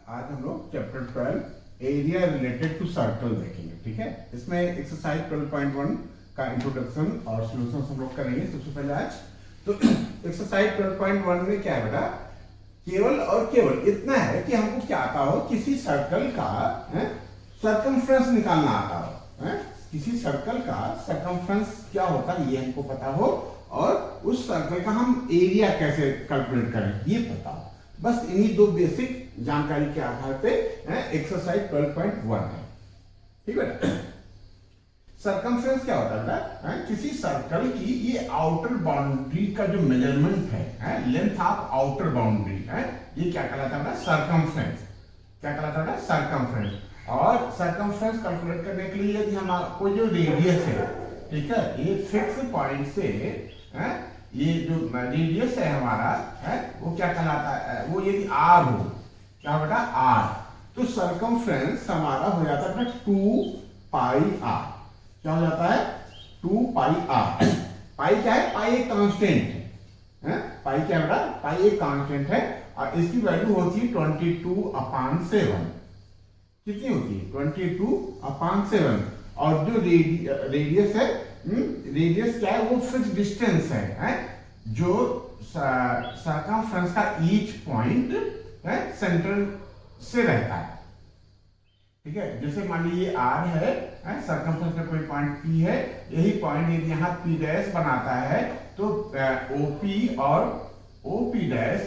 आज हम लोग chapter 12 area related to circle देखेंगे। ठीक है, इसमें एक्सरसाइज 12.1 का इंट्रोडक्शन और सॉल्यूशन हम लोग करेंगे सबसे पहले आज। तो एक्सरसाइज 12.1 में क्या है बेटा, केवल और केवल इतना है कि हमको क्या आता हो, किसी सर्कल का सर्कमफ्रेंस निकालना आता हो। किसी सर्कल का सर्कमफ्रेंस क्या होता है ये हमको पता हो, और उस सर्कल का हम एरिया कैसे कैलकुलेट करें ये पता हो। बस इन्हीं दो बेसिक जानकारी के आधार पे एक्सरसाइज 12.1 है। ठीक है, सर्कमफ्रेंस क्या होता है बेटा, किसी सर्कल की ये आउटर बाउंड्री का जो मेजरमेंट है, लेंथ ऑफ आउटर बाउंड्री ये क्या कहलाता है बेटा, सर्कमफ्रेंस। क्या कहलाता है बेटा, सर्कमफ्रेंस। और सर्कमफ्रेंस कैलकुलेट करने के लिए यदि हमारा जो रेडियस है, ठीक है, ये फिक्स पॉइंट से ये जो रेडियस है हमारा वो क्या कहलाता है, वो यदि आर हो, क्या बेटा आर, तो सर्कमफ्रेंस हमारा हो जाता है 2 पाई आर। क्या हो जाता है, 2 पाई आर। पाई क्या है, पाई एक कांस्टेंट है। पाई क्या बेटा, पाई एक कांस्टेंट है और इसकी वैल्यू होती है 22/7। कितनी होती है, 22/7। और जो रेडियस है, रेडियस क्या है, वो फिक्स डिस्टेंस है जो सर्कमफ्रेंस का ईच पॉइंट सेंटर से रहता है। ठीक है, जैसे मान लीजिए आर है, सर्कमफ्रेंस का कोई पॉइंट पी है, यही पॉइंट यदि यहाँ पी डैश बनाता है तो ओपी और ओपी डैश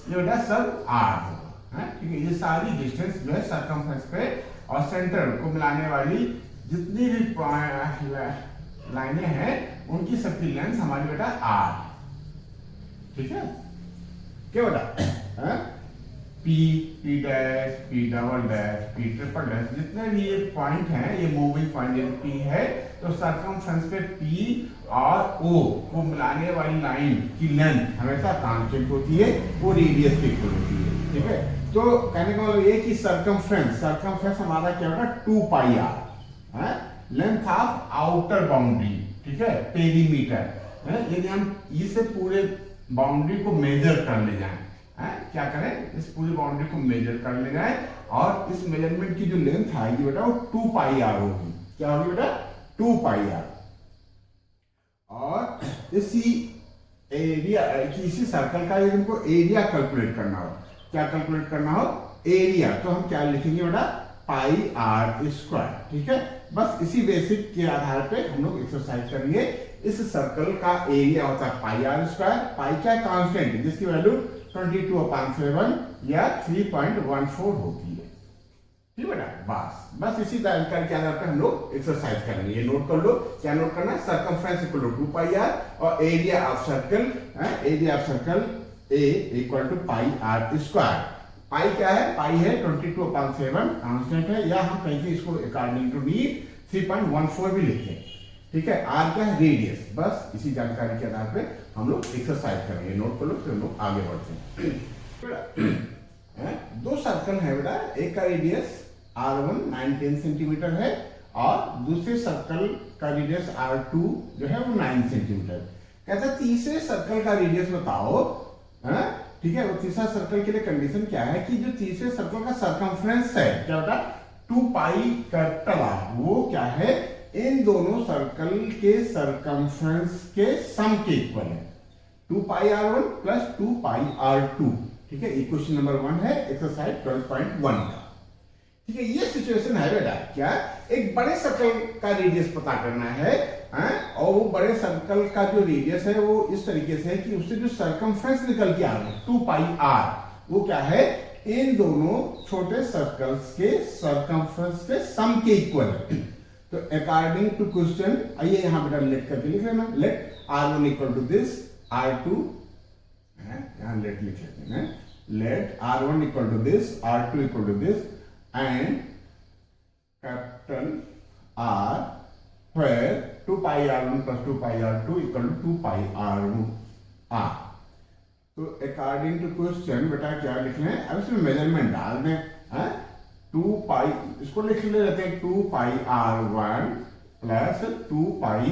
ये बेटा सब आर होगा। ठीक है, ये सारी डिस्टेंस जो है सर्कमफ्रेंस पे और सेंटर को मिलाने वाली जितनी भी लाइनें हैं उनकी सबकी लेंथ हमारी बेटा आर। ठीक है, क्या बेटा, P, P dash, P double dash, P triple dash, जितने भी ये पॉइंट हैं, ये मूविंग पॉइंट यदि पी है तो सर्कमफ्रेंस पे पी और ओ को मिलाने वाली लाइन की लेंथ हमेशा कांस्टेंट होती है, वो रेडियस के इक्वल होती है। ठीक है, तो कहने का मतलब ये कि सर्कमफ्रेंस हमारा क्या बेटा 2 pi r, length of outer boundary. ठीक है, पेरीमीटर। यदि हम इसे पूरे बाउंड्री को मेजर कर ले जाएं, क्या करें, इस पूरी बाउंड्री को मेजर कर ले जाएं और इस मेजरमेंट की जो लेंथ आएगी बेटा वो 2 पाई आर होगी। क्या होगी बेटा, 2 पाई आर। और इसी एरिया, किसी सर्कल का यदि हमको एरिया कैलकुलेट करना हो, क्या कैलकुलेट करना हो, एरिया, तो हम क्या लिखेंगे बेटा, पाई आर स्क्वायर। ठीक है, बस इसी बेसिक के आधार पे हम लोग एक्सरसाइज करेंगे। इस सर्कल का एरिया होता है पाई आर स्क्वायर। पाई क्या कांस्टेंट जिसकी वैल्यू 22/7 या 3.14 होती है। ठीक है बेटा, बस इसी जानकारी के आधार पे हम लोग एक्सरसाइज करेंगे। ये नोट कर लो, क्या नोट करना है, circumference equal to 2 pi r और area of circle a equal to pi are square. Pi क्या है, पाई है 22/7 कांस्टेंट है, या हम कहेंगे इसको अकॉर्डिंग टू नीड 3.14 भी लिखें। ठीक है, आर क्या है, रेडियस। बस इसी जानकारी के आधार पे हम लोग एक्सरसाइज करेंगे। नोट कर लो, फिर हम लोग आगे बढ़ते हैं। दो सर्कल है बेटा, एक का रेडियस R1 9-10 सेंटीमीटर है और दूसरे सर्कल का रेडियस R2 जो है वो 9 सेंटीमीटर। कहता तीसरे सर्कल का रेडियस बताओ। ठीक है, वो तीसरा सर्कल के लिए कंडीशन क्या है कि जो तीसरे सर्कल का सर्कमफ्रेंस है, क्या होता है 2 पाई कैपिटल आर, वो क्या है, इन दोनों सर्कल के सर्कमफ्रेंस के सम के इक्वल है। 2 pi R1 plus 2 pi R2। ठीक है, ये क्वेश्चन नंबर 1 है एक्सरसाइज 12.1 का। ठीक है, ये सिचुएशन है बेटा, क्या एक बड़े सर्कल का रेडियस पता करना है, और वो बड़े सर्कल का जो रेडियस है वो इस तरीके से है कि उससे जो सर्कमफ्रेंस निकल के आ रहा है 2 पाई आर, वो क्या है, इन दोनों छोटे सर्कल्स के सर्कमफ्रेंस के सम के इक्वल है। तो अकॉर्डिंग टू क्वेश्चन, आइए यहां बेटा लेट करके लिख लेना, late R1 equal to this, R2 यहां लेट लिख लेते हैं, let R1 equal to this, R2 equal to this and capital R, where 2 pi R1 plus 2 pi R2 equal to 2 pi R. तो अकॉर्डिंग टू क्वेश्चन बेटा क्या लिख लें, अब इसमें मेजरमेंट डाल दें। 2 पाई, इसको लिख ले रहते हैं 2 pi R1 plus 2 pi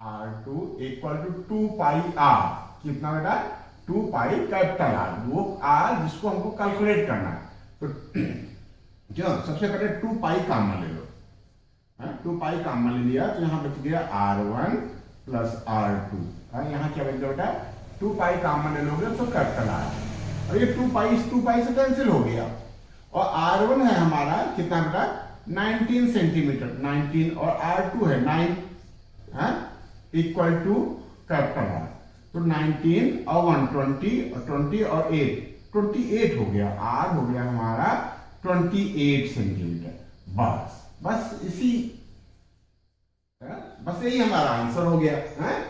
R2 equal to 2 pi R। कितना बेटा, 2 पाई कैपिटल आर, वो आर जिसको हमको कैलकुलेट करना है। तो क्यों, सबसे पहले 2 पाई कॉमन ले लो, 2 पाई कॉमन ले लिया तो यहाँ बच गया R1 प्लस R2। यहाँ क्या बच गया बेटा, 2 पाई कॉमन ले लोगे तो कैपिटल आर, और ये 2 पाई इस 2 पाई से कैंसिल हो गया, और R1 है हमारा कितना बेटा 19 सेंटीमीटर, 19, और R2 है 9 इक्वल टू कैपिटल आर। तो 19 और 120 और 20 और 8, 28 हो गया, आर हो गया हमारा 28 सेंटीमीटर। बस इसी बस यही हमारा आंसर हो गया।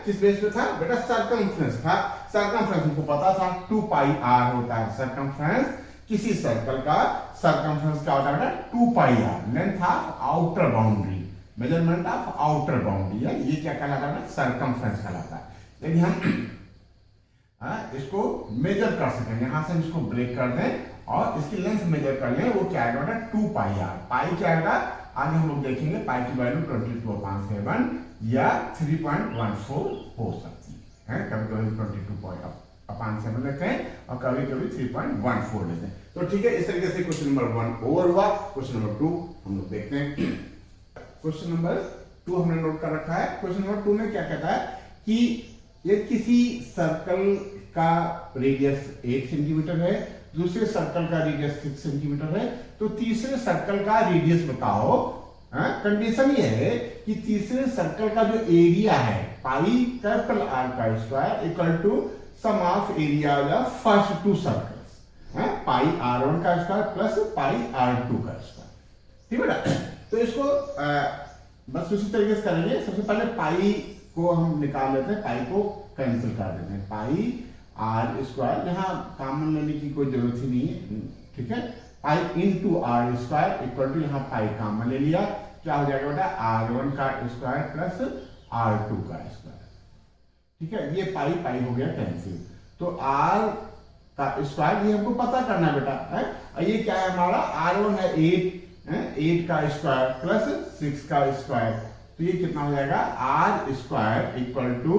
किस बेस पे था बेटा, सर्कमफ्रेंस था। सर्कमफ्रेंस हमको पता था 2 पाई आर होता है सर्कमफ्रेंस किसी सर्कल का। सर्कमफ्रेंस क्या होता है, 2 pi r, length of outer boundary, measurement of outer boundary है, ये क्या कहलाता है, सर्कमफ्रेंस कहलाता है। यदि हम इसको मेजर कर सकें, यहां से हम इसको ब्रेक कर दें और इसकी लेंथ मेजर कर लें, वो क्या आएगा बेटा 2 पाई आर। पाई क्या आएगा आगे हम लोग देखेंगे, पाई की वैल्यू 22/7 या 3.14 हो सकती है। कभी कभी 22/7 लेते हैं और कभी कभी 3.14 लेते हैं। तो ठीक है, इस तरीके से क्वेश्चन नंबर 1 ओवर हुआ। क्वेश्चन नंबर 2 हम लोग देखते हैं। क्वेश्चन नंबर 2 हमने नोट कर रखा है। क्वेश्चन नंबर 2 में क्या कहता है कि ये किसी सर्कल का रेडियस 8 सेंटीमीटर है, दूसरे सर्कल का रेडियस 6 सेंटीमीटर है, तो तीसरे सर्कल का रेडियस बताओ। कंडीशन ये है कि तीसरे सर्कल का जो एरिया है पाई कैपिटल आर का square equal to sum of area of first 2 circles, pi R1 का स्क्वायर प्लस पाई R2 का स्क्वायर। ठीक है बेटा, तो इसको बस उसी तरीके से करेंगे। सबसे पहले पाई को हम निकाल लेते हैं, पाई को कैंसिल कर देते हैं, पाई आर स्क्वायर, यहाँ कॉमन लेने की कोई जरूरत ही नहीं है। ठीक है, pi into R square equal to, यहाँ पाई कॉमन ले लिया, क्या हो जाएगा बेटा R1 का स्क्वायर प्लस R2 का स्क्वायर। ठीक है, ये पाई पाई हो गया कैंसिल। तो R का स्क्वायर ये हमको पता करना है बेटा, है? और ये क्या है हमारा R1 है 8 का स्क्वायर प्लस 6 का स्क्वायर, तो ये कितना हो जाएगा R स्क्वायर इक्वल टू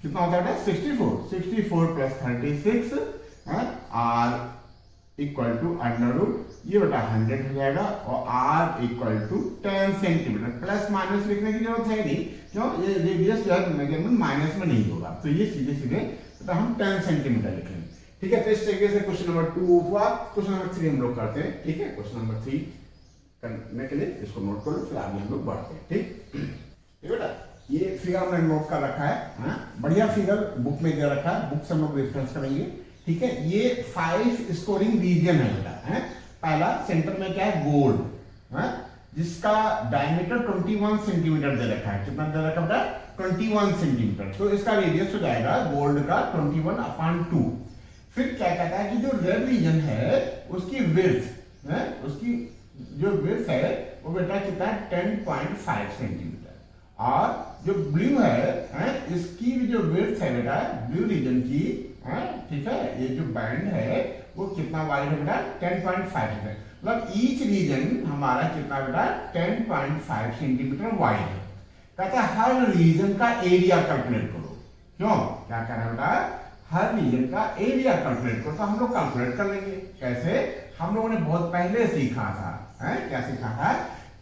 कितना होता है 64 plus 36 R equal to under root, ये बेटा 100 हो जाएगा, और R equal to 10 centimetre. Plus minus लिखने की जरूरत है नहीं, क्यों, ये रेडियस जो है मेजरमेंट माइनस में नहीं होगा, तो ये सीधे सीधे तो हम 10 सेंटीमीटर लिखेंगे। ठीक है, तो इस तरीके से क्वेश्चन नंबर 2 हुआ। क्वेश्चन नंबर 3 हम लोग करते हैं। ठीक है, क्वेश्चन नंबर 3 करने के लिए इसको नोट कर लो, फिर आगे हम लोग बढ़ते हैं। ठीक बेटा, ये फिगर हमने नोट कर रखा है, बढ़िया फिगर बुक में दे रखा है, बुक से हम लोग रेफरेंस करेंगे। ठीक है, ये 5 स्कोरिंग रीजन है बेटा। पहला सेंटर में क्या है गोल्ड, जिसका डायमीटर 21 सेंटीमीटर दे रखा है। कितना दे रखा बेटा 21 सेंटीमीटर, तो इसका रेडियस हो जाएगा गोल्ड का 21/2। फिर क्या कहता है कि जो रेड रीजन है उसकी विड्थ, उसकी जो विड्थ है वो बेटा कितना है 10.5 सेंटीमीटर, और जो ब्लू है इसकी भी जो विड्थ है बेटा ब्लू रीजन की, ठीक है, ये जो बैंड है वो कितना वाइड है बेटा 10.5 है, मतलब ईच रीजन हमारा कितना बेटा 10.5 सेंटीमीटर वाइड है। कहता है हर रीजन का एरिया कैलकुलेट करो। क्यों, क्या कह रहा है बेटा, हर रीजन का एरिया कैलकुलेट करो। तो हम लोग कैलकुलेट कर लेंगे। कैसे, हम लोगों ने बहुत पहले सीखा था, क्या सीखा था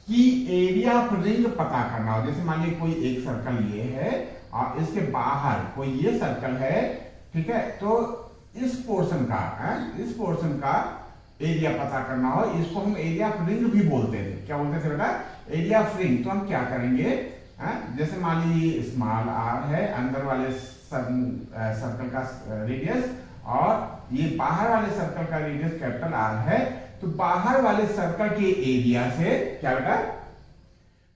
कि एरिया ऑफ रिंग पता करना हो। जैसे मान लीजिए कोई एक सर्कल ये है और इसके बाहर कोई ये सर्कल है, ठीक है, तो इस पोर्शन का एरिया पता करना हो, इसको हम एरिया ऑफ रिंग भी बोलते थे। क्या बोलते थे बेटा, एरिया ऑफ रिंग। तो हम क्या करेंगे, जैसे मान लीजिए स्मॉल r है, अंदर वाले सर्कल का रेडियस, और ये बाहर वाले सर्कल का रेडियस कैपिटल R है, तो बाहर वाले सर्कल के एरिया से क्या बेटा,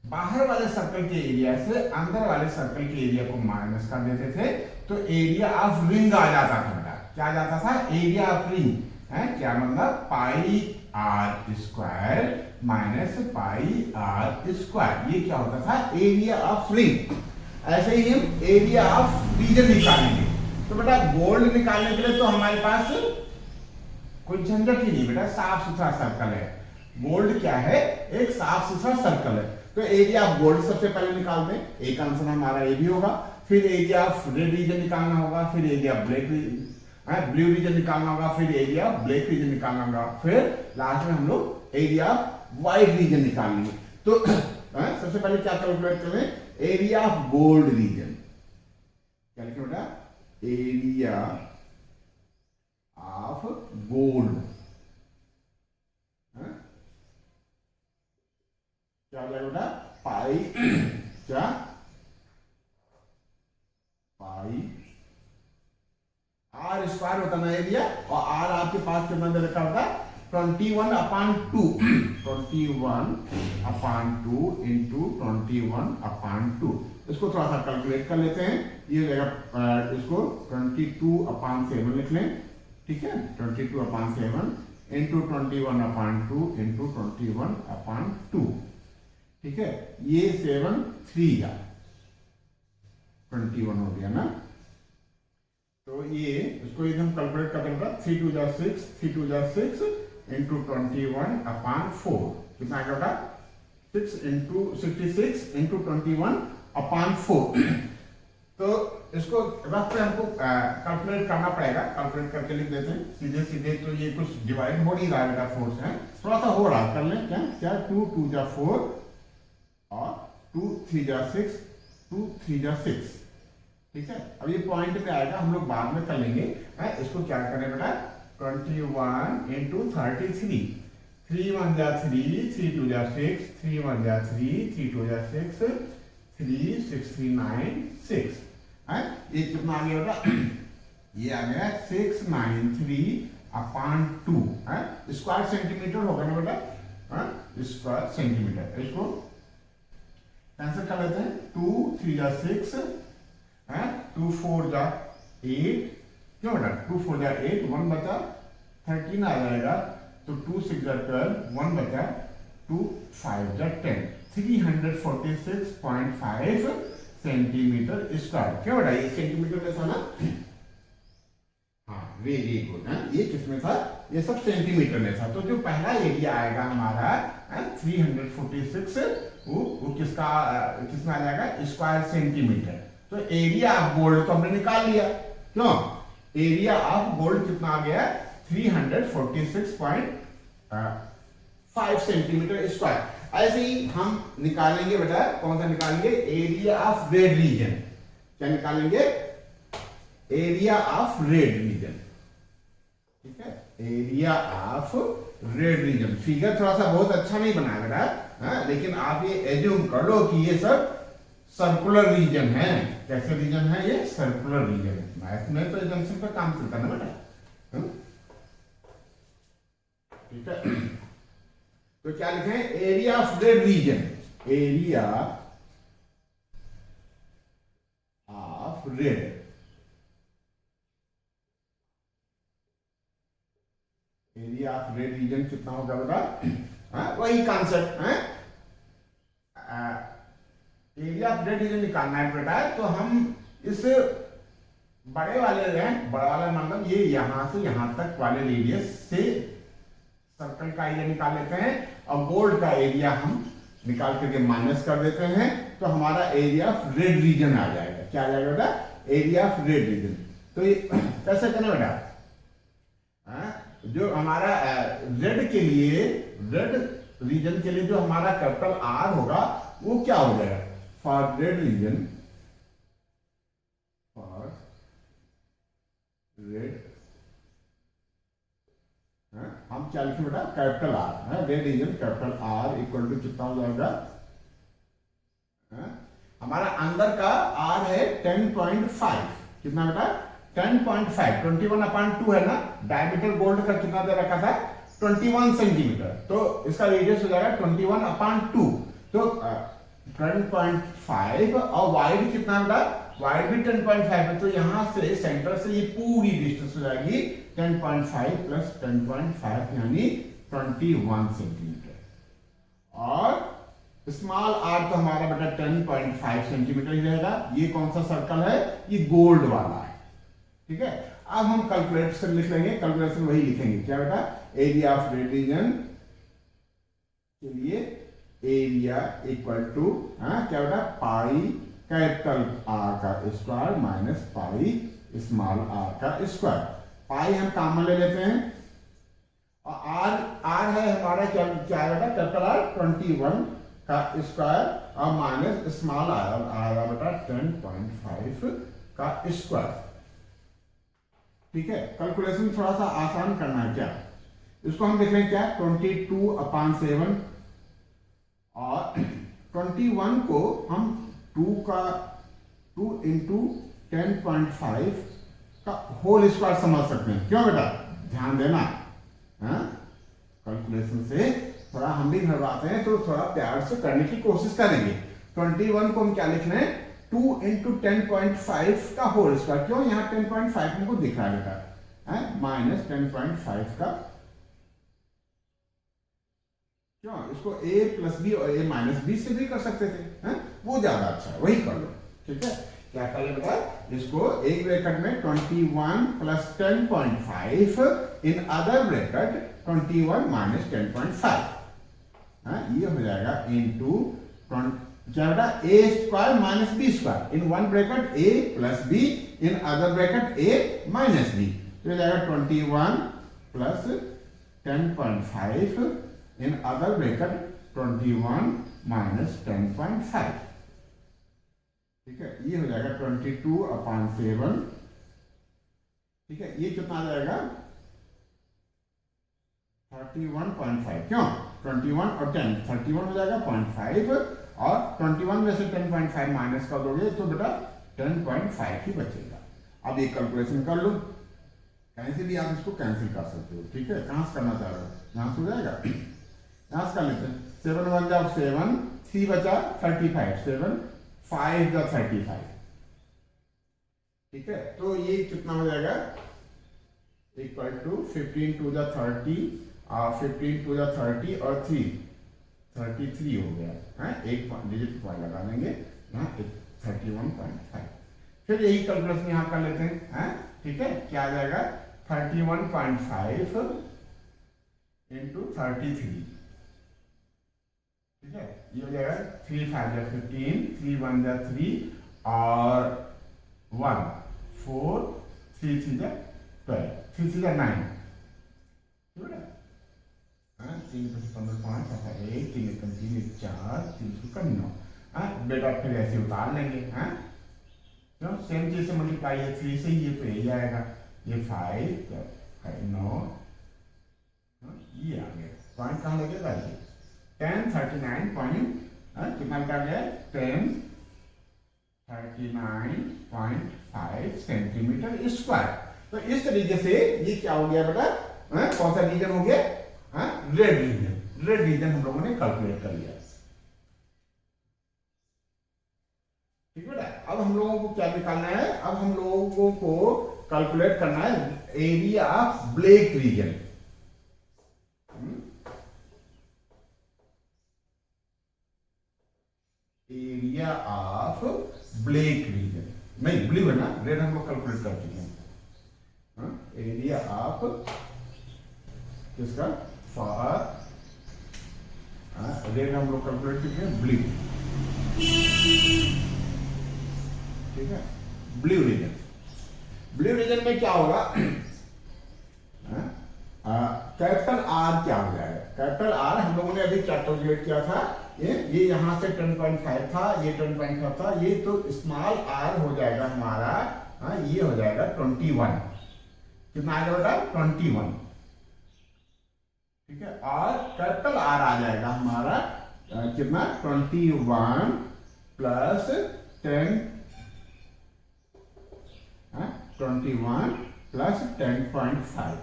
बाहर वाले सर्कल के एरिया से अंदर वाले सर्कल के एरिया को माइनस कर देते थे, तो एरिया ऑफ रिंग आ जाता था बेटा। क्या आ जाता था, एरिया ऑफ रिंग है, क्या मतलब पाई r स्क्वायर माइनस पाई r स्क्वायर, ये क्या होता था एरिया ऑफ रिंग। ऐसे ही हम एरिया ऑफ रीजन निकालेंगे। तो बेटा गोल्ड निकालने के लिए तो हमारे पास कोई झंझट ही नहीं बेटा, साफ सुथरा सर्कल है। गोल्ड क्या है, एक साफ सुथरा सर्कल है। तो एरिया ऑफ गोल्ड सबसे पहले निकालते हैं, एक आंसर हमारा ये भी होगा। फिर एरिया ऑफ रेड रीजन निकालना होगा, फिर area of black blue region निकालना होगा, फिर एरिया ब्लैक रीजन निकालना होगा, फिर लास्ट में हम लोग एरिया व्हाइट रीजन निकालेंगे। तो सबसे पहले क्या कैलकुलेट करें, एरिया ऑफ गोल्ड रीजन। क्या लिखें बेटा, एरिया ऑफ गोल्ड, क्या हो जाएगा बेटा, पाई क्या, पाई आर स्क्वायर होता ना एरिया, और आर आपके पास कितना दे रखा होता, 21/2, 21/2 इंटू 21/2। इसको थोड़ा सा कैलकुलेट कर लेते हैं, ये जगह इसको 22/7 लिख लें, ठीक है, 22/7 इंटू 21/2 इंटू 21/2, ठीक है, ये 7 3 या 21 हो गया ना। तो ये इसको एकदम कैलकुलेट कर देगा, 3 2 जा 6, 3 2 जा 6 इंटू 21/4 कितना आ गया, 6 इंटू 66 इंटू 21/4। तो इसको रफ पे हमको कैलकुलेट करना पड़ेगा, कैलकुलेट करके लिख देते हैं सीधे सीधे। तो ये कुछ डिवाइड हो नहीं रहा है, फोर्स है थोड़ा सा हो रहा है, कर लें क्या क्या, 2 2 जा 4 और 2 3 जा 6, 2 3 जा 6, ठीक है। अब ये पॉइंट पे आएगा, हम लोग बाद में कर लेंगे। इसको क्या करें बेटा, 21 इंटू 33, 3 1 जा 3, 3 2 जा 6, 3 1 जा 3, 3 2 जा 6, 3 6 3 9 6, ये कितना आ गया बेटा, ये आ गया 693/2, स्क्वायर सेंटीमीटर होगा ना बेटा, स्क्वायर सेंटीमीटर। इसको कैंसिल कर लेते हैं, 2 3 जा 6, 2 4 जा 8, क्यों बेटा 2 4 जा 8, 1 बचा 13 आ जाएगा, तो 2 6 जा 12, 1 बचा, 2 5 जा 10, 346.5 सेंटीमीटर स्क्वायर। क्यों बेटा, ये सेंटीमीटर में था ना, हाँ वेरी गुड, ये किसमें था, ये सब सेंटीमीटर में था। तो जो पहला एरिया आएगा हमारा 346, वो किसका किसमें आ जाएगा, स्क्वायर सेंटीमीटर। तो एरिया ऑफ गोल्ड तो हमने निकाल लिया, क्यों, एरिया ऑफ गोल्ड कितना आ गया, 346.5 सेंटीमीटर स्क्वायर। ऐसे ही हम निकालेंगे बेटा, कौन सा निकालेंगे, एरिया ऑफ रेड रीजन। क्या निकालेंगे, एरिया ऑफ रेड रीजन, ठीक है, area of red region. Figure थोड़ा सा बहुत अच्छा नहीं बनाया बेटा, लेकिन आप ये एज्यूम कर लो कि ये सब सर्कुलर रीजन है। कैसे रीजन है, ये सर्कुलर रीजन है। मैथ में तो जंक्शन पर काम चलता है ना बेटा, ठीक है। तो क्या लिखें, area of red region, area of red, area of red region कितना होगा बेटा, वही कॉन्सेप्ट है, एरिया ऑफ रेड रीजन निकालना है बेटा। तो हम इस बड़े वाले बड़ा वाला मतलब ये यहां से यहां तक वाले रेडियस से सर्कल का एरिया निकाल लेते हैं, और गोल्ड का एरिया हम निकाल करके माइनस कर देते हैं, तो हमारा एरिया ऑफ रेड रीजन आ जाएगा। क्या आ जाएगा बेटा, एरिया ऑफ रेड रीजन। तो ये कैसे करें बेटा, जो हमारा रेड के लिए, रेड रीजन के लिए जो हमारा कैपिटल आर होगा वो क्या हो जाएगा, for red region, for red, हम क्या लिखें बेटा, capital R, red region capital R equal to कितना हो जाएगा, हमारा अंदर का आर है 10.5, कितना बेटा 10.5, 21/2 है ना, डायमीटर गोल्ड का कितना दे रखा था 21 सेंटीमीटर, तो इसका रेडियस हो जाएगा 21/2, तो 10.5, और वाइड कितना बेटा, वाइड भी 10.5 है, तो यहां से सेंटर से ये पूरी डिस्टेंस हो जाएगी 10.5 प्लस 10.5 यानी 21 सेंटीमीटर, और स्मॉल आर तो हमारा बेटा 10.5 सेंटीमीटर ही रहेगा। ये कौन सा सर्कल है, ये गोल्ड वाला है, ठीक है। अब हम कैलकुलेशन लिख लेंगे, कैलकुलेशन वही लिखेंगे, क्या बेटा, एरिया ऑफ रेड रीजन के लिए एरिया इक्वल टू क्या बेटा, पाई कैपिटल आर का square minus pi small r का स्क्वायर। पाई हम कॉमन ले लेते हैं और आर आर है हमारा क्या क्या बेटा कैपिटल आर 21 का स्क्वायर और माइनस स्मॉल आर आर बेटा 10.5 का स्क्वायर। ठीक है, कैलकुलेशन थोड़ा सा आसान करना है क्या, इसको हम देख रहे हैं क्या 22/7 और 21 को हम 2 इंटू 10.5 का होल स्क्वायर समझ सकते हैं। क्यों बेटा, ध्यान देना, कैलकुलेशन से थोड़ा हम भी घबराते हैं तो थोड़ा प्यार से करने की कोशिश करेंगे। 21 को हम क्या लिख रहे हैं 2 इंटू 10.5 का होल स्क्वायर। क्यों, यहाँ 10.5 हमको दिख रहा है बेटा, माइनस 10.5 का, क्यों, इसको a प्लस बी और a माइनस बी से भी कर सकते थे, वो ज्यादा अच्छा है, वही कर लो। ठीक है, क्या कर ले बेटा, इसको एक ब्रैकेट में 21 plus 10.5 in other bracket 21 minus 10.5, ये हो जाएगा इनटू क्या बेटा a square minus b square in one bracket a plus b in other bracket a minus b, तो हो जाएगा 21 plus 10.5 in other bracket 21 minus 10.5। ठीक है, ये हो जाएगा 22/7। ठीक है, ये कितना आ जाएगा 31.5। क्यों, 21 और 10 31 हो जाएगा 0.5 और 21 में से 10.5 माइनस कर दोगे तो बेटा 10.5 ही बचेगा। अब ये कैलकुलेशन कर लो, कहीं से भी आप इसको कैंसिल कर सकते हो। ठीक है, कहां से करना चाह रहे हो, यहां से हो जाएगा, यहां से कर लेते हैं। 7 1 जा 7, 3 बचा 35, 7 5 जा 35। ठीक है, तो ये कितना हो जाएगा इक्वल टू 15 2 जा 30 और 15 2 जा 30 और 3 33 हो गया, एक डिजिट पॉइंट लगा देंगे, 31.5। फिर यही कैलकुलेशन यहां कर लेते हैं, ठीक है, क्या आ जाएगा 31.5 इंटू 33। ठीक है, ये हो जाएगा 3 5 जा 15, 3 1 जा 3 और 1 4 3 3 जा 12, 3 3 जा 9। ठीक है, 3 15 5 आता 1 3 1 3 1 4 3 9, बेटा फिर ऐसे उतार लेंगे, क्यों, सेम चीज से मल्टीप्लाई है 3 से, ये तो यही आएगा, ये 5 9, ये आ गया पॉइंट कहाँ लगेगा, ये 10 39 पॉइंट कितना निकाल गया 10 39.5 सेंटीमीटर स्क्वायर। तो इस तरीके से ये क्या हो गया बेटा, कौन सा रीजन हो गया, रेड रीजन। रेड रीजन हम लोगों ने कैलकुलेट कर लिया। ठीक है बेटा, अब हम लोगों को क्या निकालना है, अब हम लोगों को कैलकुलेट करना है area of black reason. Area of black reason, नहीं ब्लू है ना, रेड हम लोग कैलकुलेट कर चुके हैं। एरिया ऑफ किसका, फॉर रेड हम लोग कैलकुलेट चुके हैं, ब्लू। ठीक है, ब्लू रीजन, ब्लू रीजन में क्या होगा, कैपिटल आर क्या हो जाएगा, कैपिटल आर हम लोगों ने अभी कैलकुलेट किया था, ये यहां से 10.5 था, ये 10.5 था, ये तो स्मॉल आर हो जाएगा हमारा, ये हो जाएगा 21। कितना आएगा बेटा 21। ठीक है, और कैपिटल आर आ जाएगा हमारा कितना 21 प्लस 10 21 प्लस 10.5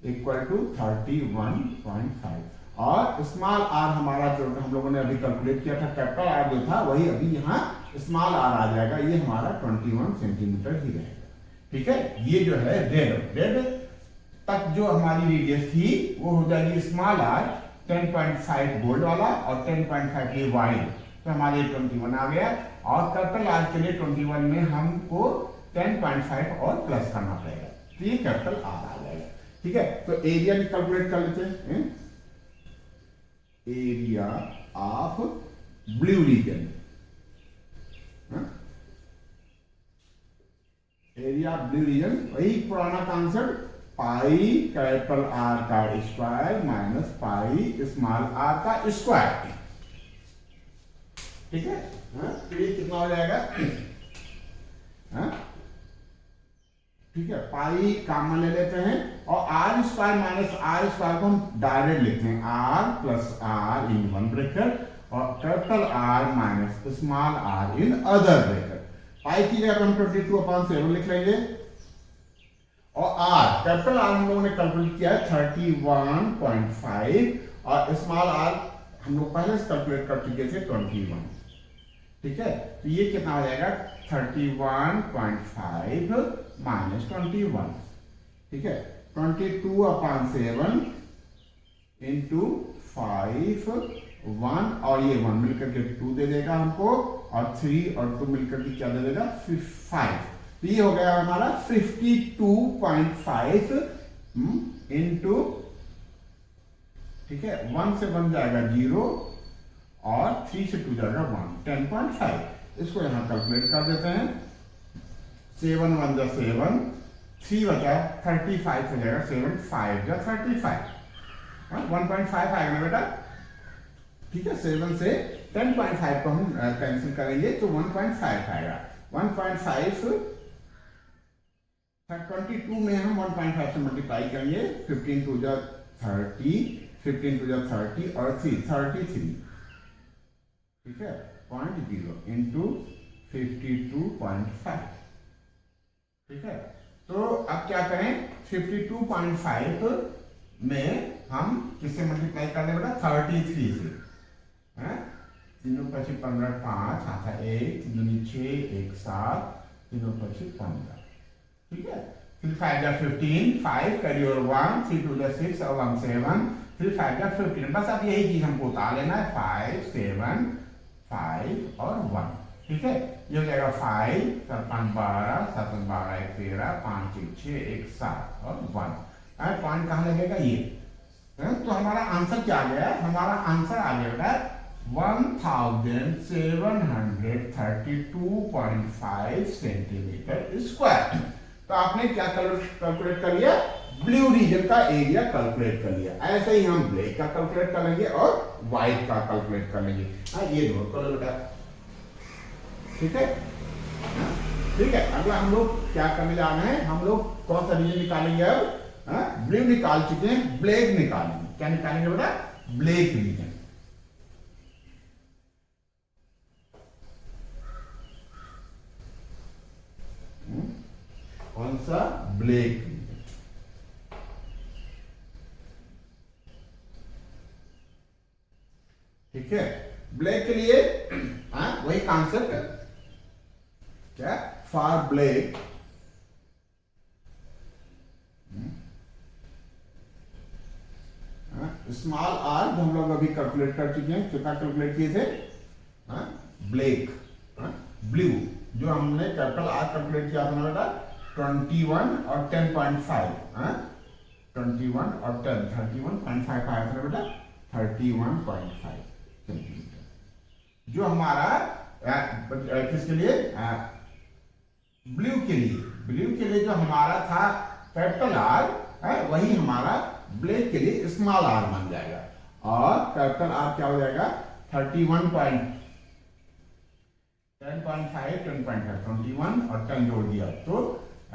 इक्वल टू 31.5। और स्मॉल आर हमारा जो हम लोगों ने अभी कैलकुलेट किया था, कैपिटल आर जो था वही अभी यहाँ स्मॉल आर आ जाएगा, ये हमारा 21 सेंटीमीटर ही रहेगा। ठीक है, ये जो है रेड तक जो हमारी रेडियस थी वो हो जाएगी स्मॉल आर 10.5 गोल्ड वाला और 10.5 ये वाइड, तो हमारे 21 आ गया। और कैपिटल आर के लिए 21 में हमको 10.5 और प्लस करना पड़ेगा, तो ये कैपिटल आर आ जाएगा। ठीक है, तो एरिया भी कैलकुलेट कर लेते हैं, area of blue region, area of blue region, वही पुराना कॉन्सेप्ट, पाई कैपिटल आर का square minus pi small r का स्क्वायर। ठीक है, तो ये कितना हो जाएगा? ठीक है, पाई कॉमन ले लेते हैं और r square minus r square को हम डायरेक्ट लिखते हैं, r plus r in one bracket और capital r minus small r in other bracket. Pi की जगह हम 22/7 लिख लेंगे और आर कैपिटल आर हम लोगों ने कैलकुलेट किया है 31.5 और स्मॉल आर हम लोग पहले से कैलकुलेट कर चुके थे 21। ठीक है, तो ये कितना हो जाएगा? 31.5 माइनस 21। ठीक है, 22/7 इंटू 5, 1 और ये 1 मिलकर के 2 दे देगा हमको और 3 और 2 मिलकर के क्या दे देगा? 5। तो ये हो गया हमारा 52.5 इंटू, ठीक है, 1 से बन जाएगा 0 और 3 से 2 जाएगा 1, 10.5। इसको यहां कैलकुलेट कर देते हैं। 7 1 जा 7, 3 बचा 35 हो जाएगा, 7 5 जा 35, 1.5 आएगा ना बेटा। ठीक है, 7 से 10.5 को हम कैंसिल करेंगे तो 1.5 आएगा। 1.5 22 में हम 1.5 से मल्टीप्लाई करेंगे, 15 2 जा 30, 15 2 जा 30 और 3 33। ठीक है, 0.0 इंटू 52.5। ठीक है, तो अब क्या करें? 52.5 में हम किससे मल्टीप्लाई कर दें बेटा? 33 से। 3 × 15 5 आता 1, 3 6 1 7, 3 × 15। ठीक है, 3 5 जा 15, 5 कैरी ओवर 1, 3 2 जा 6 और 1 7, 3 5 जा 15। बस अब यही चीज हमको उतार लेना है, 5 7 5 और 1। ठीक है, ये हो जाएगा 5 7 5 12, 7 12 1 13, 5 1 6 1 7 और 1। पॉइंट कहाँ लगेगा? ये। तो हमारा आंसर क्या आ गया? हमारा आंसर आ गया बेटा 1732.5 सेंटीमीटर स्क्वायर। तो आपने क्या कैलकुलेट कर लिया? ब्लू रीजन का एरिया कैलकुलेट कर लिया। ऐसे ही हम ब्लैक का कैलकुलेट कर लेंगे और व्हाइट का कैलकुलेट कर लेंगे। ये नोट कर लो बेटा। ठीक है, ठीक है। अगला हम लोग क्या करने जा रहे हैं? हम लोग कौन सा रीजन निकालेंगे अब? ब्लू निकाल चुके हैं, ब्लैक निकालेंगे। क्या निकालेंगे बेटा? Black reason. कौन सा? Black reason. ठीक है, ब्लैक के लिए वही कॉन्सेप्ट है। क्या? फॉर ब्लैक स्मॉल आर हम लोग अभी कैलकुलेट कर चुके हैं। कितना कैलकुलेट किए थे? ब्लैक ब्लू जो हमने कैपिटल आर कैलकुलेट किया था ना बेटा 21 और 10.5। 21 और 10 31.5 आया था बेटा 31.5 सेंटीमीटर। जो हमारा किसके लिए? ब्लू के लिए जो हमारा था कैपिटल आर वही हमारा ब्लैक के लिए स्मॉल आर बन जाएगा। और कैपिटल आर क्या हो जाएगा? 10.5 21 और 10 जोड़ दिया तो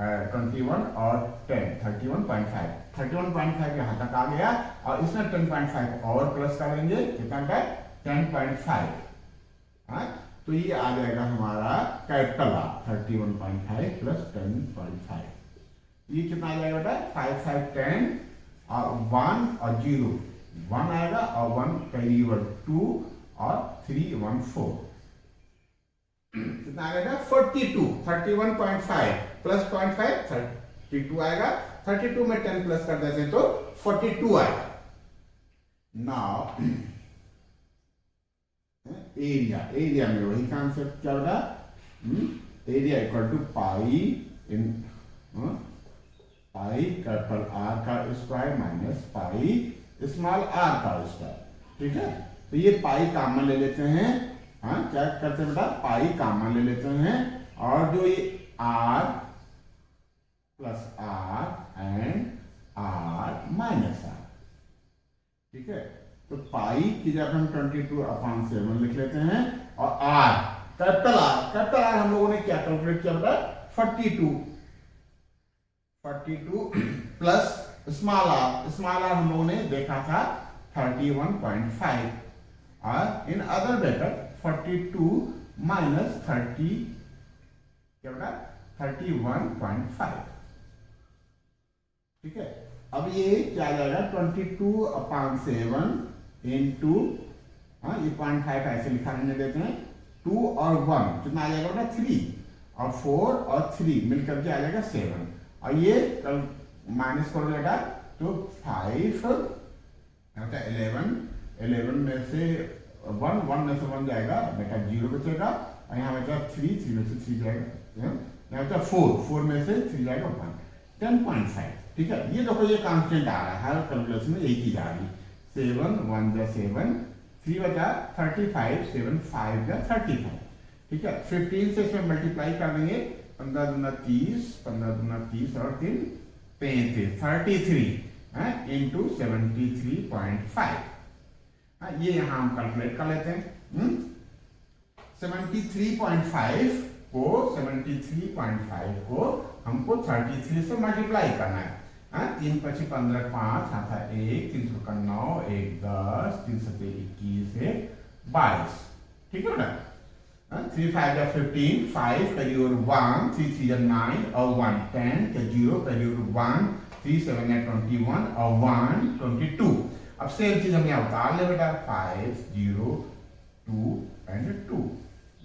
21 और 10 31.5 यहां तक आ गया और इसमें 10.5 और प्लस करेंगे, कितना का? 10.5। तो ये आ जाएगा हमारा कैपिटल आर 31.5 प्लस 10.5। ये कितना आ जाएगा बेटा? 5 5 10 और 1 और 0 1 आएगा और 1 कैरी ओवर 2 और 3 1 4। कितना आ जाएगा? 42। 31.5 प्लस 0.5 32 आएगा। 32 में 10 प्लस कर देते तो 42 आएगा। नाउ एरिया में वही कॉन्सेप्ट क्या होगा? Area equal to pi in pi capital are का square minus pi small r का स्क्वायर। ठीक है, तो ये पाई कॉमन ले लेते हैं। क्या करते हैं बेटा? पाई कॉमन ले लेते हैं और जो ये R plus r and R minus r. ठीक है, तो पाई की जगह हम 22/7 लिख लेते हैं, और आर कैपिटल आर हम लोगों ने क्या कैलकुलेट किया बेटा, 42 प्लस स्मॉल आर हम लोगों ने देखा था 31.5, और इन अदर ब्रैकेट 42 माइनस 30 क्या बेटा 31.5। ठीक है, अब ये क्या आ जाएगा 22/7 इंटू, हाँ ये 0.5 ऐसे लिखा रहने देते हैं, 2 और 1 कितना आ जाएगा बेटा 3, और 4 और 3 मिलकर के आ जाएगा 7, और ये कल माइनस कर लेगा तो 5 11 में से 1 में से 1 जाएगा बेटा 0 बचेगा, और यहाँ बचा 3 में से 3 जाएगा, यहाँ बचा 4 में से 3 जाएगा 1, 10.5। ठीक है, ये देखो ये कांस्टेंट आ रहा है, हर कैलकुलेशन में यही चीज आ रही, 7 1 जा 7, 3 बचा 35, 7 5 जा 35। ठीक है, 15 से इसमें मल्टीप्लाई कर देंगे, 15 दूना 30, 15 दूना 30 और 3 35, 33 इंटू 73.5। ये यहाँ हम कैलकुलेट कर लेते हैं। 73.5 को हमको 33 से मल्टीप्लाई करना है। 3 × 15 5, हाथ 1, 3 × 9 1 10, 3 × 21 22। ठीक है ना, 3 5 जा 15, 5 कैरी ओवर 1, 3 3 जा 9 और 1 10 का 0 कैरी ओवर 1, 3 7 जा 21 और 1 22। अब सेम चीज हम यहाँ उतार ले बेटा, 5 0 2 एंड 2,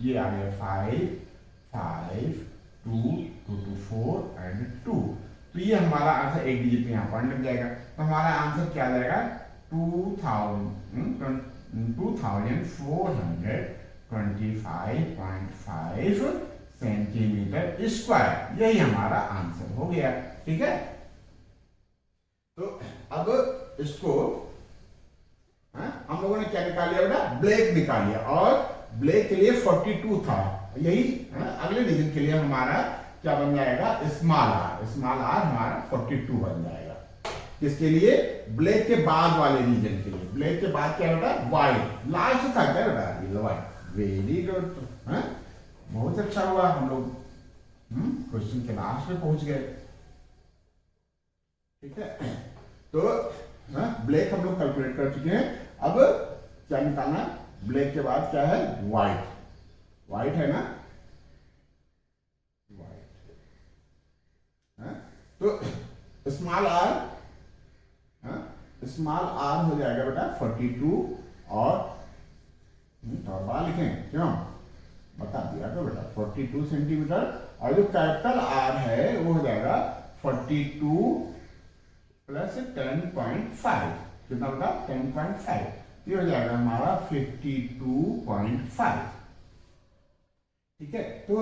ये आ गया 5 5 2 2 2 4 एंड 2। तो ये हमारा आंसर एक डिजिट पे यहाँ पॉइंट लग जाएगा, तो हमारा आंसर क्या आ जाएगा 2425.5 सेंटीमीटर स्क्वायर, यही हमारा आंसर हो गया। ठीक है, तो अब इसको हम लोगों ने क्या निकाल लिया बेटा, ब्लैक निकाल लिया, और ब्लैक के लिए 42 था, यही अगले डिवीजन के लिए हमारा क्या बन जाएगा, स्मॉल आर हमारा 42 बन जाएगा। किसके लिए, ब्लैक के बाद वाले रीजन के लिए। ब्लैक के बाद क्या बेटा, व्हाइट लास्ट था क्या बेटा, व्हाइट। वेरी गुड, बहुत अच्छा हुआ, हम लोग क्वेश्चन के लास्ट में पहुंच गए। ठीक है, तो ब्लैक हम लोग कैलकुलेट कर चुके हैं, अब क्या निकालना, ब्लैक के बाद क्या है, व्हाइट है ना, तो स्मॉल आर हो जाएगा बेटा 42, और बार लिखें क्यों, बता दिया तो बेटा 42 सेंटीमीटर, और जो कैपिटल आर है वो हो जाएगा 42 प्लस 10.5, कितना बेटा 10.5, ये हो जाएगा हमारा 52.5। ठीक है, तो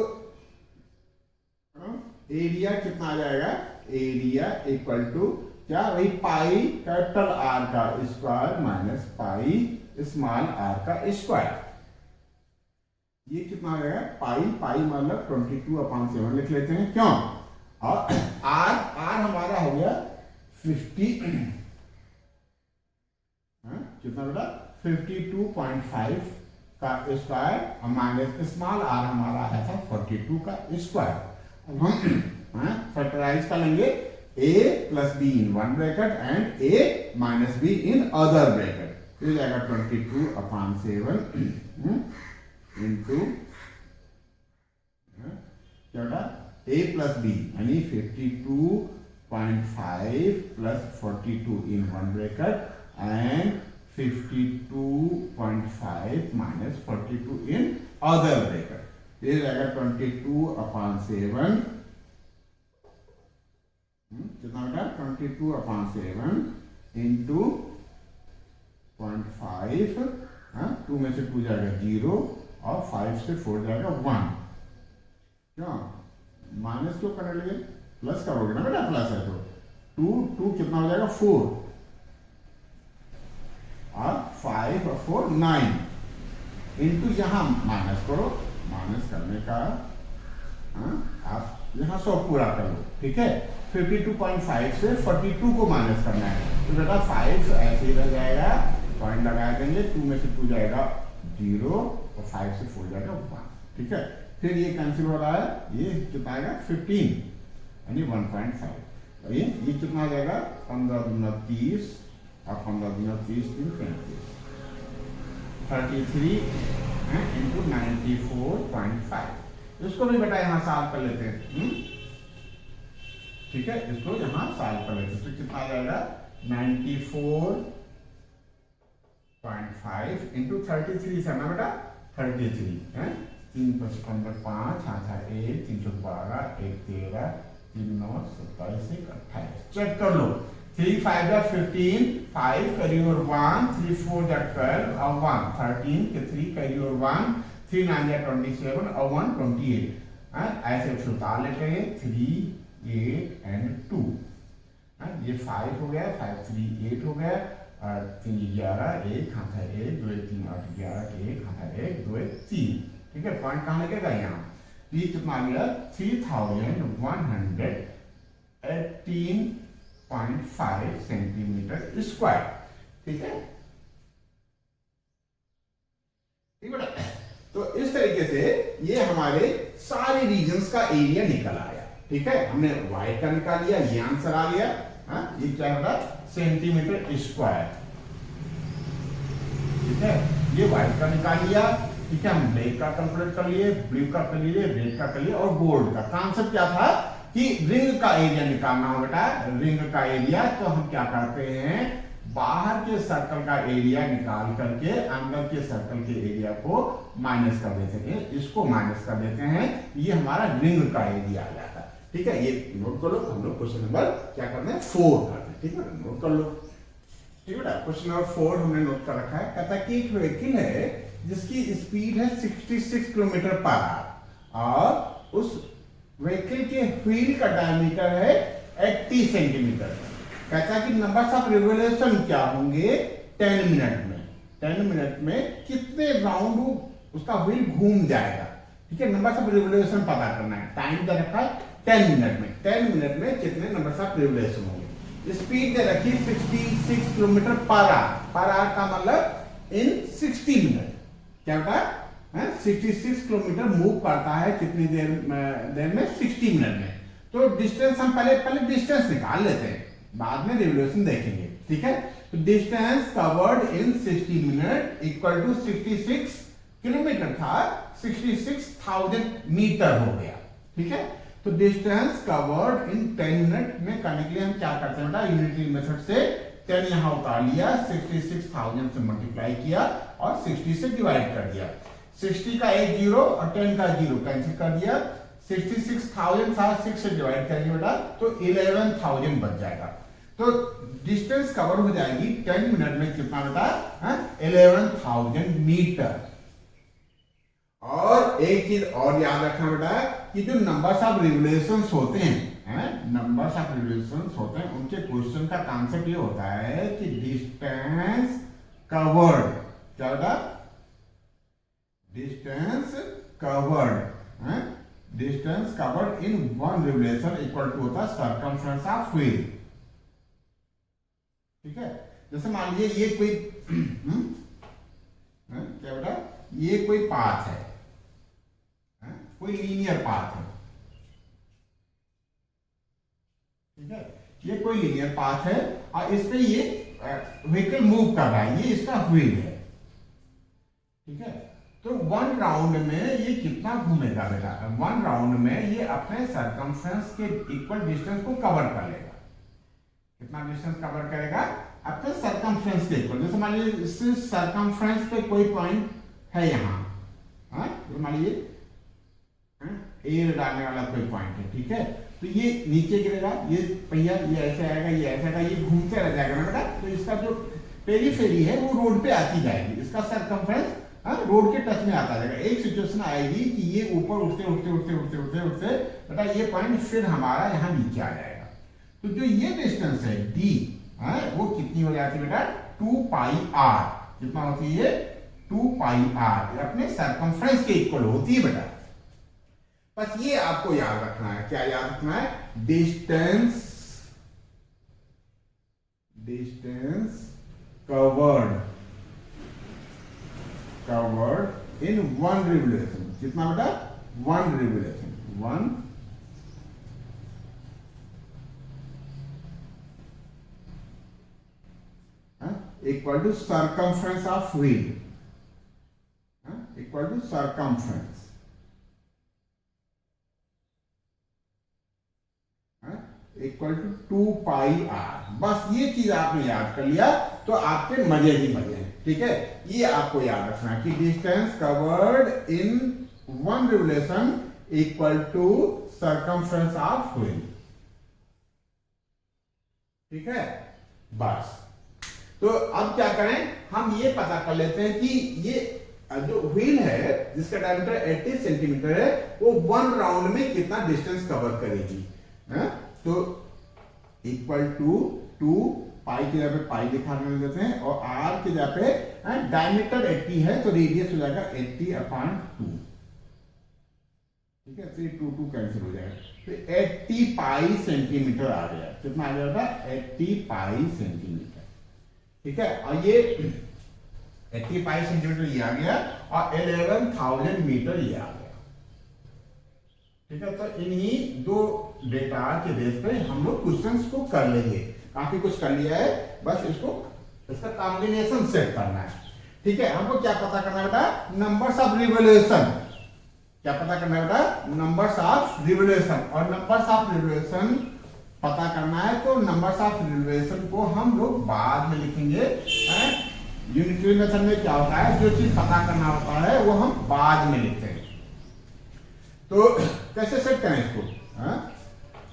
एरिया कितना आ जाएगा, एरिया इक्वल टू क्या, वही पाई कैपिटल आर का square minus pi small r का स्क्वायर। ये कितना आ जाएगा, पाई मतलब 22/7 लिख लेते हैं, क्यों, और आर हमारा हो गया 50, कितना बेटा 52.5 का स्क्वायर, और माइनस स्मॉल आर हमारा आया था 42 का स्क्वायर। अब हम फैक्टराइज कर लेंगे, a plus b in one bracket and a minus B in other bracket, तो ये जाएगा 22/7 इंटू क्या बेटा a प्लस बी यानी 52.5 plus 42 in one bracket and 52.5 minus 42 in other bracket, ये जाएगा 22/7 कितना बेटा 22/7 इंटू 0.5, 2 में से 2 जाएगा 0 और 5 से 4 जाएगा 1, क्या माइनस क्यों करने लगे, प्लस करोगे ना बेटा, प्लस है तो 2 कितना हो जाएगा 4, और 5 और 4 9 इंटू यहां माइनस करो, माइनस करने का आप यहां 100 पूरा कर लो। ठीक है, 52.5 से 42 को माइनस करना है, तो बेटा 5 ऐसे ही रह जाएगा, पॉइंट लगा देंगे, 2 में से 2 जाएगा 0 और 5 से 4 जाएगा 1, ठीक है। फिर ये कैंसिल हो रहा है, ये कितना आएगा 15 यानी 1.5, और ये कितना आ जाएगा 15 दूना 30 और 15 दूना 30 35, 33 इंटू 94.5। इसको भी बेटा यहाँ सॉल्व कर लेते हैं, ठीक है, इसको यहाँ सॉल्व कर लेते हैं, तो कितना आ जाएगा 94.5 इंटू 33 से ना बेटा 33 है, 3 + 15 5, हाँ था 1, 3 × 12, 1 13, 3 9 27 1 28। चेक कर लो, 3 5 जा 15, 5 कैरी ओवर 1, 3 4 जा 12 और 1 13 के 3 कैरी ओवर 1, 3 9 जा 27 और 1 28। ऐसे उतार लेते हैं 3 8 and 2, ये 5 हो गया, 5 3 8 हो गया, और 3 11 1, हाँ था 1 2 1 3 8 11 1, हाँ था 1 2 1 3, ठीक है। पॉइंट कहाँ लगेगा यहाँ, ये कितना आ गया 3118.5 सेंटीमीटर स्क्वायर, ठीक है, ठीक है। तो इस तरीके से ये हमारे सारे रीजन्स का एरिया निकल आया, ठीक है। हमने वाई का निकाल लिया, ये आंसर आ गया, ये क्या होगा सेंटीमीटर स्क्वायर, ठीक है। ये वाइट का निकाल लिया, ठीक है, हम ब्लैक का कैलकुलेट कर लिए, ब्लू का कर लिए, रेड का कर लिए, और गोल्ड का। कॉन्सेप्ट क्या था कि रिंग का एरिया निकालना हो बेटा, रिंग का एरिया, तो हम क्या करते हैं, बाहर के सर्कल का एरिया निकाल करके अंदर के सर्कल के एरिया को माइनस कर देते हैं, इसको माइनस कर देते हैं, ये हमारा रिंग का एरिया आ जाता है, ठीक है। ये नोट कर लो, हम लोग क्वेश्चन नंबर क्या करते हैं 4 करते हैं, ठीक है, नोट कर लो, ठीक है। क्वेश्चन नंबर 4 हमने नोट कर रखा है। कहता है कि एक व्हीकल है जिसकी स्पीड है 66 किलोमीटर पर आवर और उस व्हीकल के व्हील का डायमीटर है 80 सेंटीमीटर। कहता है कि नंबर्स ऑफ रिवोल्यूशन क्या होंगे 10 मिनट में, 10 मिनट में कितने राउंड उसका व्हील घूम जाएगा, ठीक है। नंबर्स ऑफ रिवोल्यूशन पता करना है, टाइम दे रखा है 10 मिनट में, 10 मिनट में कितने नंबर्स ऑफ रिवोल्यूशन होंगे। स्पीड दे रखी 66 किलोमीटर पर आवर का मतलब इन 60 मिनट, क्या होता है 66 किलोमीटर मूव करता है कितनी देर में 60 मिनट में। तो डिस्टेंस हम पहले डिस्टेंस निकाल लेते हैं, बाद में रिवोल्यूशन देखेंगे, ठीक है। तो distance covered in 60 minute equal to 66 kilometre था, 66,000 मीटर हो गया, ठीक है। तो डिस्टेंस कवर्ड इन 10 मिनट में करने के लिए हम क्या करते हैं बेटा, यूनिटरी मेथड से 10 यहां उतार लिया, 66,000 से मल्टीप्लाई किया और 60 से डिवाइड कर दिया। 60 का एक 0 और 10 का 0 कैंसिल कर दिया, 66,000 था 6 से डिवाइड करेंगे बेटा तो 11,000 बच जाएगा। तो डिस्टेंस कवर हो जाएगी 10 मिनट में कितना बेटा 11,000 मीटर। और एक चीज और याद रखना बेटा कि जो नंबर्स ऑफ रिवोल्यूशंस होते हैं, नंबर्स ऑफ रिवोल्यूशंस होते हैं, उनके क्वेश्चन का कॉन्सेप्ट ये होता है कि डिस्टेंस कवर्ड, क्या बेटा distance covered in one revolution equal to होता है सर्कमफ्रेंस ऑफ व्हील, ठीक है। जैसे मान लीजिए ये कोई क्या बेटा ये कोई पाथ है, कोई लीनियर पाथ है, ठीक है, ये कोई लीनियर पाथ है और इस पे ये व्हीकल मूव कर रहा है, ये इसका व्हील है, ठीक है। तो 1 राउंड में ये कितना घूमेगा बेटा, 1 राउंड में ये अपने सर्कमफ्रेंस के इक्वल डिस्टेंस को कवर कर लेगा। कितना डिस्टेंस कवर करेगा अपने सर्कमफ्रेंस के इक्वल। जैसे मान लीजिए इस सर्कमफ्रेंस पे कोई पॉइंट है यहाँ, तो मान लीजिए एयर डालने वाला कोई पॉइंट है, ठीक है। तो ये नीचे गिरेगा, ये पहिया ये ऐसे आएगा, ये ऐसे आएगा, ये घूमते रह जाएगा ना बेटा। तो इसका जो पेरीफेरी है वो रोड पे आती जाएगी, इसका सर्कमफ्रेंस रोड के टच में आता जाएगा। एक सिचुएशन आएगी कि ये ऊपर उठते उठते उठते उठते उठते उठते बेटा ये पॉइंट फिर हमारा यहाँ नीचे आ जाएगा। तो जो ये डिस्टेंस है डी वो कितनी हो जाती है बेटा 2 पाई आर। कितना होती है 2 पाई आर, अपने सर्कमफ्रेंस के इक्वल होती है बेटा। बस ये आपको याद रखना है, क्या याद रखना है distance covered in one revolution. कितना बेटा? One revolution. One equal to circumference of wheel, equal to circumference equal to 2 pi R. बस ये चीज आपने याद कर लिया तो आपके मजे ही मजे हैं। ठीक है, ये आपको याद रखना कि distance covered in one revolution equal to circumference of wheel. ठीक है, बस। तो अब क्या करें, हम ये पता कर लेते हैं कि ये जो व्हील है जिसका डायमीटर 80 सेंटीमीटर है वो वन राउंड में कितना डिस्टेंस कवर करेगी। तो इक्वल टू 2 पाई की जगह पे पाई दिखा देते हैं और आर की जगह पे डायमीटर 80 है तो रेडियस हो जाएगा 80/2। ठीक है, तो 2 कैंसिल हो जाएगा तो 80 पाई सेंटीमीटर आ गया। कितना आ जाएगा? 80 पाई सेंटीमीटर। ठीक है, और ये 80 पाई सेंटीमीटर ये आ गया और 11,000 मीटर ये आ गया। ठीक है, तो इन्हीं दो डेटा के बेस पे हम लोग क्वेश्चंस को कर लेंगे। काफी कुछ कर लिया है, बस इसका कॉम्बिनेशन सेट करना है। ठीक है, हमको क्या पता करना है बेटा? Numbers of revolution. क्या पता करना है बेटा? Numbers of revolution. और नंबर्स ऑफ रिवोल्यूशन पता करना है तो नंबर्स ऑफ रिवोल्यूशन को हम लोग बाद में लिखेंगे। यूनिटरी मेथड में क्या होता है, जो चीज पता करना होता है वो हम बाद में लिखते हैं। तो कैसे सेट करें इसको?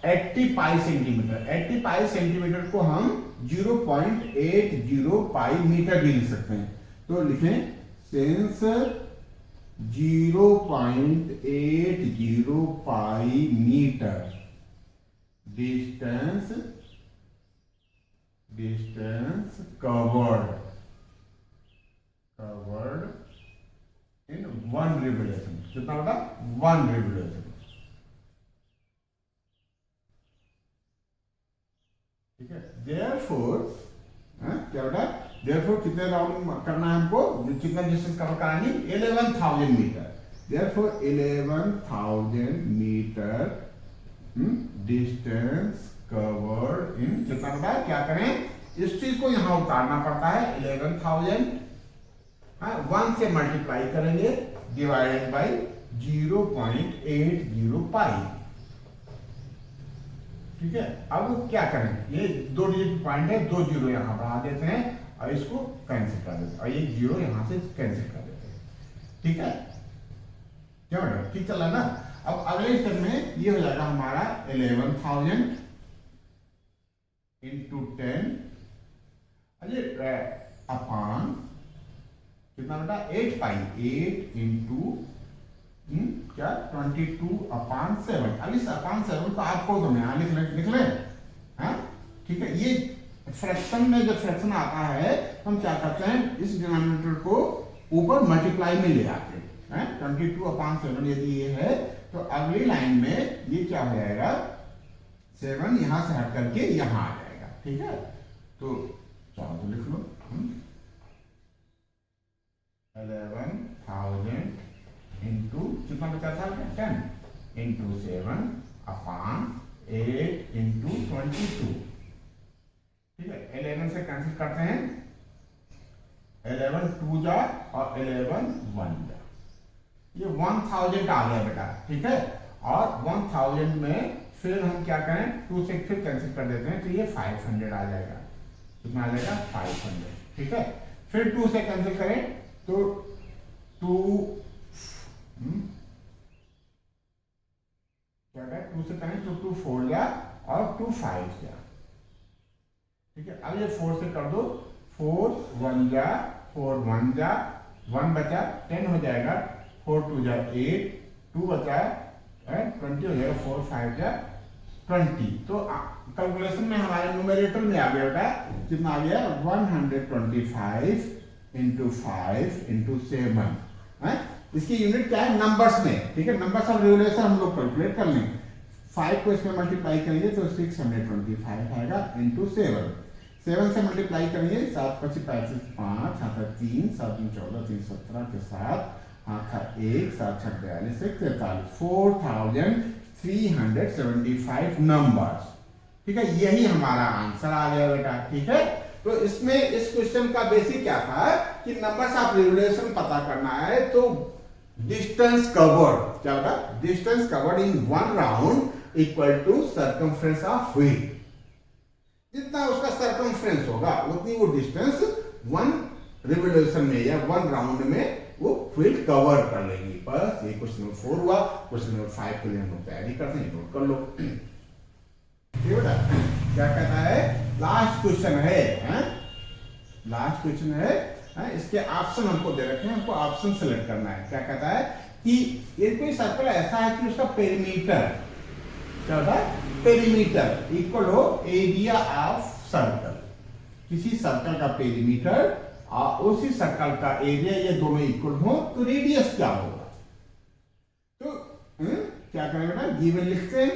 80 पाई सेंटीमीटर, 80 पाई सेंटीमीटर को हम 0.80 पाई मीटर भी लिख सकते हैं। तो लिखें since 0.80 pi metre distance covered in one revolution. कितना होगा? One revolution. ठीक है, देयरफॉर क्या बेटा? देयरफॉर कितने राउंड करना है हमको? कितना डिस्टेंस कवर करानी? 11,000 metre. Therefore 11,000 metre distance covered in कितना बेटा? क्या करें, इस चीज को यहां उतारना पड़ता है। 11,000 1 से मल्टीप्लाई करेंगे डिवाइडेड बाय 0.80 पाई। ठीक है, अब क्या करें, ये 2 डिजिट पॉइंट है, 2 जीरो यहां बढ़ा देते हैं और इसको कैंसिल कर देते हैं और ये जीरो यहां से कैंसिल कर देते हैं। ठीक है, क्या बेटा? ठीक चला ना? अब अगले स्टेप में ये हो जाएगा हमारा 11,000 इंटू 10 अपॉन कितना बेटा? 8 पाई। 8 इंटू क्या 22/7। अब इस अपॉन 7 को आप खोल दो, यहां लिख ले। ठीक है, ये फ्रैक्शन में जब फ्रैक्शन आता है हम क्या करते हैं, इस डिनोमिनेटर को ऊपर मल्टीप्लाई में ले आते हैं। 22/7 यदि ये है तो अगली लाइन में ये क्या हो जाएगा? 7 यहां से हट करके यहां आ जाएगा। ठीक है, तो चलो तो लिख लो 11,000 इंटू कितना बचा था? 10 इंटू 7/8 इंटू 22। ठीक है, 11 से कैंसिल करते हैं, 11 2 जा और 11 1 जा। ये 1000 आ गया बेटा। ठीक है, और 1000 में फिर हम क्या करें, 2 से फिर कैंसिल कर देते हैं तो ये 500 आ जाएगा। कितना आ जाएगा? 500। ठीक है, फिर 2 से कैंसिल करें तो 2 क्या है, 2 से करें तो 2 4 जा और 2 5 जा। ठीक है, अब ये 4 से कर दो, 4 1 जा, 4 1 जा, 1 बचा 10 हो जाएगा, 4 2 जा 8, 2 बचा 20 हो जाएगा, 4 5 जा 20। तो कैलकुलेशन में हमारे न्यूमरेटर में आ गया बेटा कितना आ गया? 125 इंटू 5 इंटू 7। इसकी यूनिट क्या है? नंबर्स में। ठीक है, नंबर्स ऑफ रिवोल्यूशन हम लोग कैलकुलेट कर लें। 5 को इसमें मल्टीप्लाई करेंगे तो 625 आएगा इंटू 7। 7 से मल्टीप्लाई करेंगे 7 25 35 5 हाथ 3 7 3 14 3 17 के साथ हाथ 1 7 6 42 43 4375 नंबर्स। ठीक है, यही हमारा आंसर आ गया बेटा। ठीक है, तो इसमें इस क्वेश्चन का बेसिक क्या था कि नंबर्स ऑफ रिवोल्यूशन पता करना है तो डिस्टेंस कवर्ड, क्या होगा, distance covered in one round equal to circumference of wheel. जितना उसका सर्कमफ्रेंस होगा उतनी वो डिस्टेंस वन रिवोल्यूशन में या वन राउंड में वो व्हील कवर कर लेंगी। बस ये क्वेश्चन नंबर 4 हुआ। क्वेश्चन नंबर 5 के लिए हम लोग तैयारी करते हैं, नोट कर लो। बेटा क्या कहता है, लास्ट क्वेश्चन है, लास्ट क्वेश्चन है, इसके ऑप्शन हमको दे रखे हैं, हमको ऑप्शन सेलेक्ट करना है। क्या कहता है कि ये कोई सर्कल ऐसा है कि उसका पेरीमीटर क्या होता है, पेरीमीटर इक्वल हो एरिया ऑफ सर्कल। किसी सर्कल का पेरीमीटर और उसी सर्कल का एरिया ये दोनों इक्वल हो तो रेडियस क्या होगा। तो क्या करें बेटा, गिवन लिखते हैं।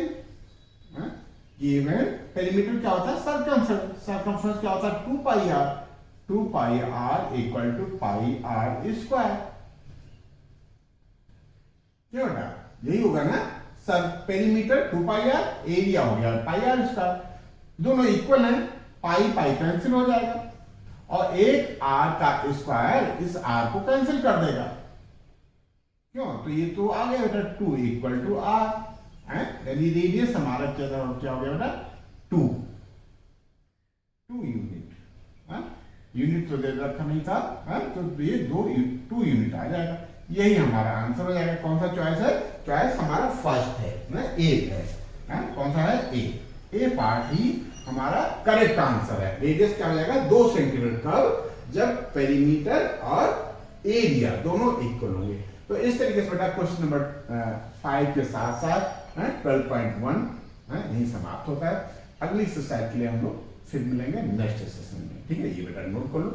गिवन पेरीमीटर क्या होता है, सर्कमफ्रेंस। सर्कमफ्रेंस क्या होता है, 2 pi r. 2 pi r equal to pi are square. क्या बेटा, यही होगा ना। Sir perimeter 2 pi r, area हो गया पाई आर स्क्वायर, दोनों इक्वल है, पाई पाई कैंसिल हो जाएगा और एक आर का स्क्वायर इस आर को कैंसिल कर देगा। क्यों, तो ये तो आ गया बेटा 2 इक्वल टू आर, यानी रेडियस हमारा क्या हो गया बेटा 2 यूनिट। यूनिट तो दे रखा नहीं था, तो ये 2 यूनिट आ जाएगा। यही हमारा आंसर हो जाएगा। कौन सा चॉइस है, चॉइस हमारा फर्स्ट है ना, ए है। कौन सा है, ए पार्ट ही हमारा करेक्ट आंसर है। रेडियस क्या हो जाएगा 2 सेंटीमीटर कब, जब पेरीमीटर और एरिया दोनों इक्वल होंगे। तो इस तरीके से बेटा क्वेश्चन नंबर 5 के साथ साथ 12.1 यही समाप्त होता है। अगली एक्सरसाइज के लिए हम लोग फिर मिलेंगे नेक्स्ट सेशन में। ठीक है, ये बेटा नोट कर लो।